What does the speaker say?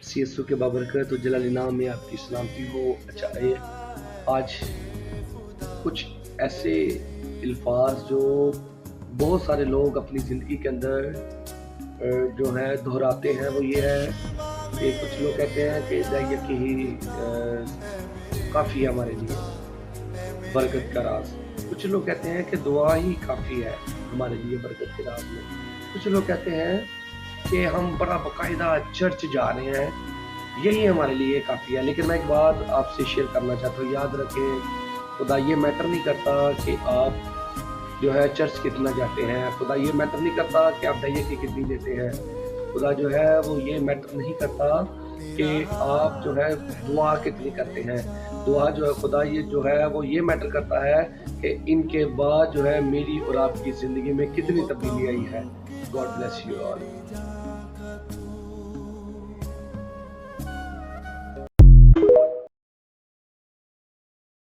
CSO کے بابرکت و جلال نام میں آپ کی سلامتی ہو۔ اچھا آج کچھ ایسے الفاظ جو بہت سارے لوگ اپنی زندگی کے اندر جو ہے دہراتے ہیں، وہ یہ ہے کہ کچھ لوگ کہتے ہیں کہ دائیہ کی ہی کافی ہے ہمارے لیے برکت کا راز۔ کچھ لوگ کہتے ہیں کہ دعا ہی کافی ہے ہمارے لیے برکت کے راز میں۔ کچھ لوگ کہتے ہیں کہ ہم بڑا باقاعدہ چرچ جا رہے ہیں، یہی ہمارے لیے کافی ہے۔ لیکن میں ایک بات آپ سے شیئر کرنا چاہتا ہوں، یاد رکھیں خدا یہ میٹر نہیں کرتا کہ آپ جو ہے چرچ کتنا جاتے ہیں، خدا یہ میٹر نہیں کرتا کہ آپ دائیہ کی کتنی دیتے ہیں، خدا جو ہے وہ یہ میٹر نہیں کرتا کہ آپ جو ہے دعا کتنی کرتے ہیں۔ دعا جو ہے خدا یہ جو ہے وہ یہ میٹر کرتا ہے کہ ان کے بعد جو ہے میری اور آپ کی زندگی میں کتنی تبدیلی آئی ہے۔ God bless you all.